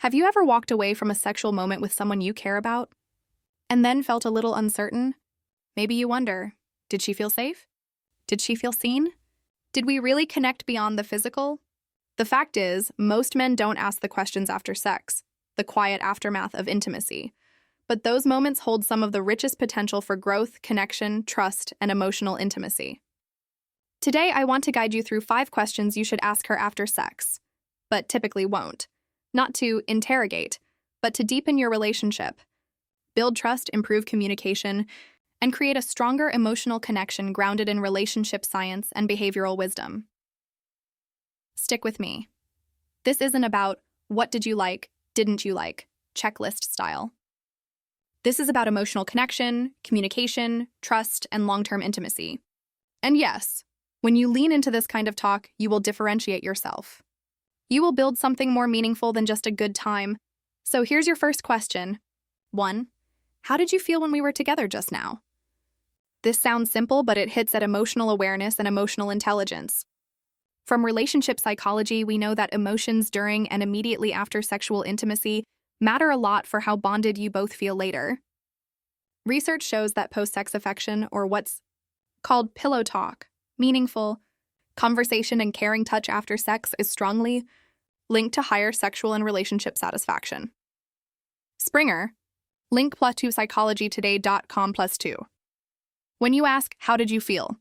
Have you ever walked away from a sexual moment with someone you care about and then felt a little uncertain? Maybe you wonder, did she feel safe? Did she feel seen? Did we really connect beyond the physical? The fact is, most men don't ask the questions after sex, the quiet aftermath of intimacy. But those moments hold some of the richest potential for growth, connection, trust, and emotional intimacy. Today, I want to guide you through 5 questions you should ask her after sex, but typically won't. Not to interrogate, but to deepen your relationship, build trust, improve communication, and create a stronger emotional connection grounded in relationship science and behavioral wisdom. Stick with me. This isn't about what did you like, didn't you like, checklist style. This is about emotional connection, communication, trust, and long-term intimacy. And yes, when you lean into this kind of talk, you will differentiate yourself. You will build something more meaningful than just a good time. So here's your first question. 1. How did you feel when we were together just now? This sounds simple, but it hits at emotional awareness and emotional intelligence. From relationship psychology, we know that emotions during and immediately after sexual intimacy matter a lot for how bonded you both feel later. Research shows that post-sex affection, or what's called pillow talk, meaningful conversation and caring touch after sex, is strongly linked to higher sexual and relationship satisfaction. Springer, link +2 psychologytoday.com+2. When you ask, how did you feel?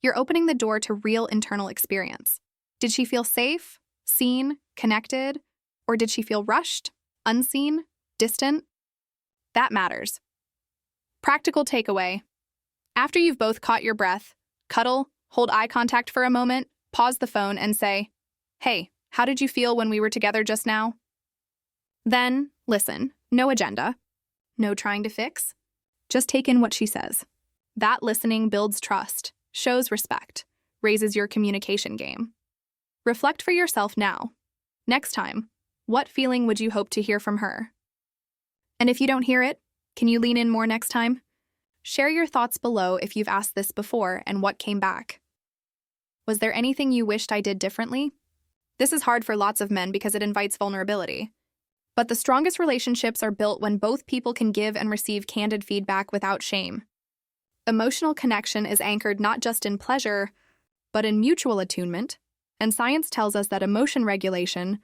You're opening the door to real internal experience. Did she feel safe, seen, connected, or did she feel rushed, unseen, distant? That matters. Practical takeaway. After you've both caught your breath, cuddle, hold eye contact for a moment, pause the phone and say, "Hey, how did you feel when we were together just now?" Then, listen. No agenda. No trying to fix. Just take in what she says. That listening builds trust, shows respect, raises your communication game. Reflect for yourself now. Next time, what feeling would you hope to hear from her? And if you don't hear it, can you lean in more next time? Share your thoughts below if you've asked this before and what came back. Was there anything you wished I did differently? This is hard for lots of men because it invites vulnerability. But the strongest relationships are built when both people can give and receive candid feedback without shame. Emotional connection is anchored not just in pleasure, but in mutual attunement, and science tells us that emotion regulation,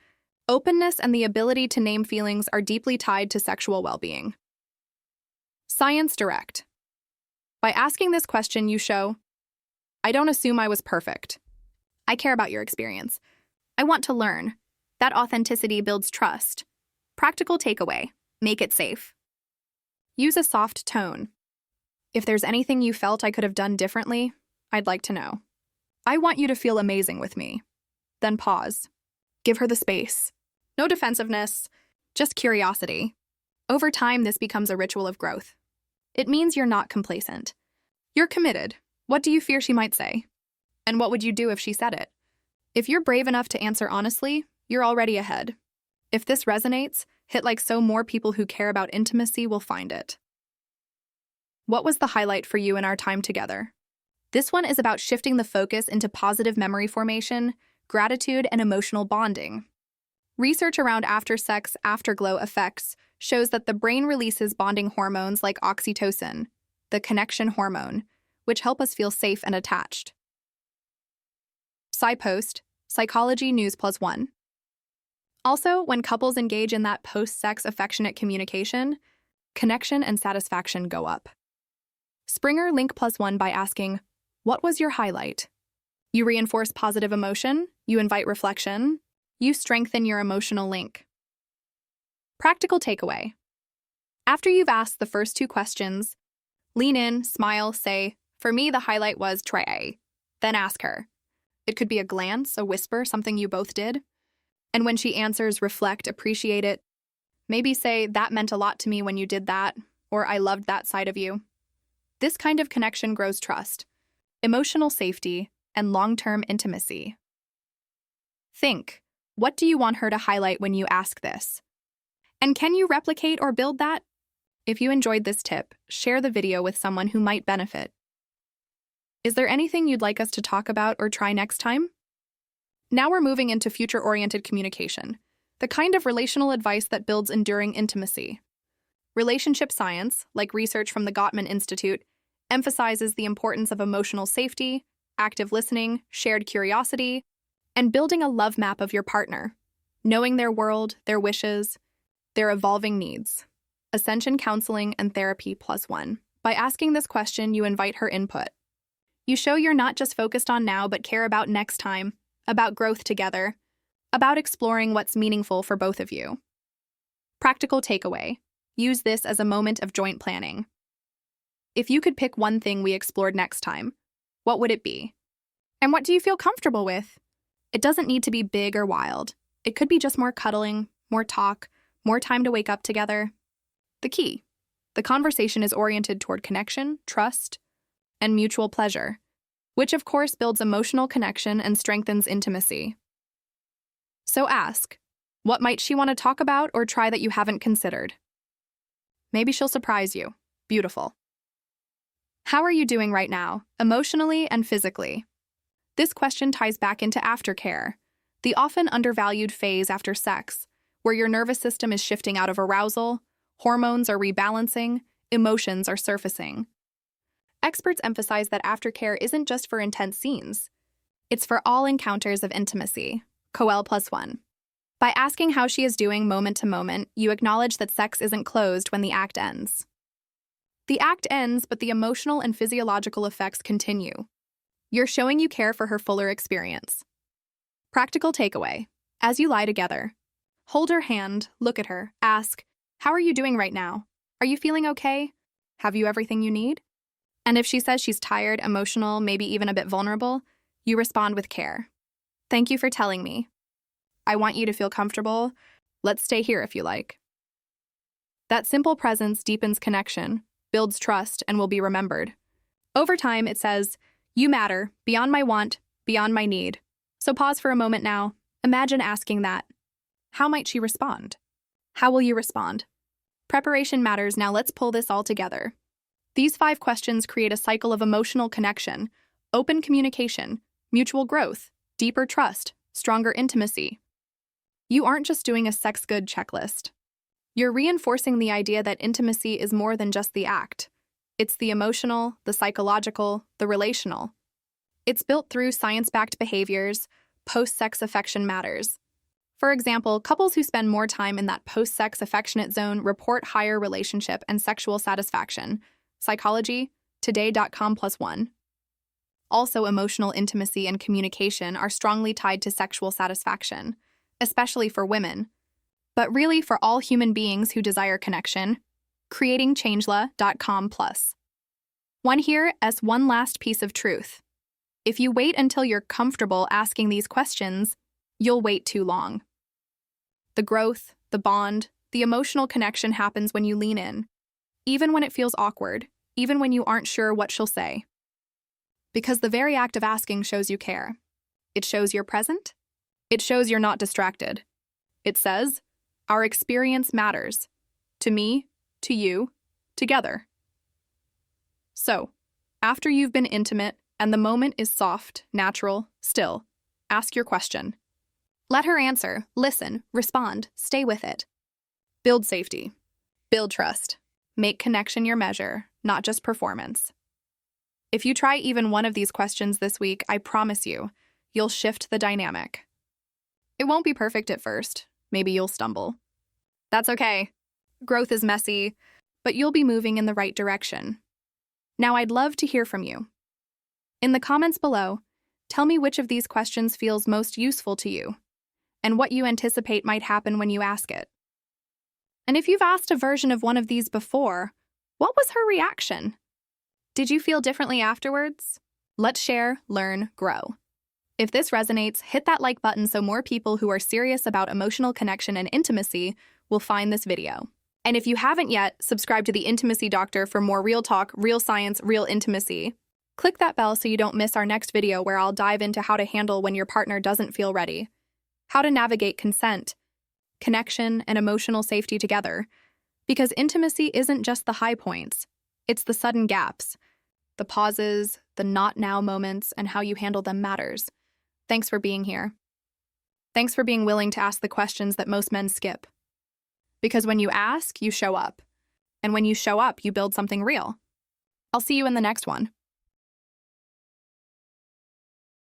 openness, and the ability to name feelings are deeply tied to sexual well-being. Science Direct. By asking this question, you show, I don't assume I was perfect. I care about your experience. I want to learn. That authenticity builds trust. Practical takeaway. Make it safe. Use a soft tone. If there's anything you felt I could have done differently, I'd like to know. I want you to feel amazing with me. Then pause. Give her the space. No defensiveness, just curiosity. Over time, this becomes a ritual of growth. It means you're not complacent. You're committed. What do you fear she might say? And what would you do if she said it? If you're brave enough to answer honestly, you're already ahead. If this resonates, hit like so more people who care about intimacy will find it. What was the highlight for you in our time together? This one is about shifting the focus into positive memory formation, gratitude, and emotional bonding. Research around after-sex afterglow effects shows that the brain releases bonding hormones like oxytocin, the connection hormone, which help us feel safe and attached. SciPost, Psychology News +1. Also, when couples engage in that post-sex affectionate communication, connection and satisfaction go up. Springer link +1 by asking, what was your highlight? You reinforce positive emotion, you invite reflection, you strengthen your emotional link. Practical takeaway. After you've asked the first 2 questions, lean in, smile, say, for me the highlight was try A. Then ask her. It could be a glance, a whisper, something you both did. And when she answers, reflect, appreciate it. Maybe say, that meant a lot to me when you did that, or I loved that side of you. This kind of connection grows trust, emotional safety, and long-term intimacy. Think, what do you want her to highlight when you ask this? And can you replicate or build that? If you enjoyed this tip, share the video with someone who might benefit. Is there anything you'd like us to talk about or try next time? Now we're moving into future-oriented communication. The kind of relational advice that builds enduring intimacy. Relationship science, like research from the Gottman Institute, emphasizes the importance of emotional safety, active listening, shared curiosity, and building a love map of your partner, knowing their world, their wishes, their evolving needs. Ascension Counseling and Therapy +1. By asking this question, you invite her input. You show you're not just focused on now, but care about next time, about growth together, about exploring what's meaningful for both of you. Practical takeaway. Use this as a moment of joint planning. If you could pick one thing we explored next time, what would it be? And what do you feel comfortable with? It doesn't need to be big or wild. It could be just more cuddling, more talk, more time to wake up together. The key. The conversation is oriented toward connection, trust, and mutual pleasure, which of course builds emotional connection and strengthens intimacy. So ask, what might she want to talk about or try that you haven't considered? Maybe she'll surprise you. Beautiful. How are you doing right now, emotionally and physically? This question ties back into aftercare, the often undervalued phase after sex, where your nervous system is shifting out of arousal, hormones are rebalancing, emotions are surfacing. Experts emphasize that aftercare isn't just for intense scenes. It's for all encounters of intimacy. Coel +1. By asking how she is doing moment to moment, you acknowledge that sex isn't closed when the act ends. The act ends, but the emotional and physiological effects continue. You're showing you care for her fuller experience. Practical takeaway. As you lie together, hold her hand, look at her, ask, how are you doing right now? Are you feeling okay? Have you everything you need? And if she says she's tired, emotional, maybe even a bit vulnerable, you respond with care. Thank you for telling me. I want you to feel comfortable. Let's stay here if you like. That simple presence deepens connection, builds trust, and will be remembered. Over time, it says, you matter, beyond my want, beyond my need. So pause for a moment now. Imagine asking that. How might she respond? How will you respond? Preparation matters. Now let's pull this all together. These 5 questions create a cycle of emotional connection, open communication, mutual growth, deeper trust, stronger intimacy. You aren't just doing a sex good checklist. You're reinforcing the idea that intimacy is more than just the act. It's the emotional, the psychological, the relational. It's built through science-backed behaviors. Post-sex affection matters. For example, couples who spend more time in that post-sex affectionate zone report higher relationship and sexual satisfaction. Psychology, today.com +1. Also, emotional intimacy and communication are strongly tied to sexual satisfaction, especially for women, but really for all human beings who desire connection. creatingchangela.com+. One here as one last piece of truth. If you wait until you're comfortable asking these questions, you'll wait too long. The growth, the bond, the emotional connection happens when you lean in, even when it feels awkward, even when you aren't sure what she'll say. Because the very act of asking shows you care. It shows you're present. It shows you're not distracted. It says, our experience matters. To me, to you, together. So, after you've been intimate and the moment is soft, natural, still, ask your question. Let her answer, listen, respond, stay with it. Build safety. Build trust. Make connection your measure, not just performance. If you try even one of these questions this week, I promise you'll shift the dynamic. It won't be perfect at first. Maybe you'll stumble. That's okay. Growth is messy, but you'll be moving in the right direction. Now I'd love to hear from you. In the comments below, tell me which of these questions feels most useful to you, and what you anticipate might happen when you ask it. And if you've asked a version of one of these before, what was her reaction? Did you feel differently afterwards? Let's share, learn, grow. If this resonates, hit that like button so more people who are serious about emotional connection and intimacy will find this video. And if you haven't yet, subscribe to The Intimacy Doctor for more real talk, real science, real intimacy. Click that bell so you don't miss our next video where I'll dive into how to handle when your partner doesn't feel ready, how to navigate consent, connection, and emotional safety together. Because intimacy isn't just the high points, it's the sudden gaps, the pauses, the not now moments, and how you handle them matters. Thanks for being here. Thanks for being willing to ask the questions that most men skip. Because when you ask, you show up. And when you show up, you build something real. I'll see you in the next one.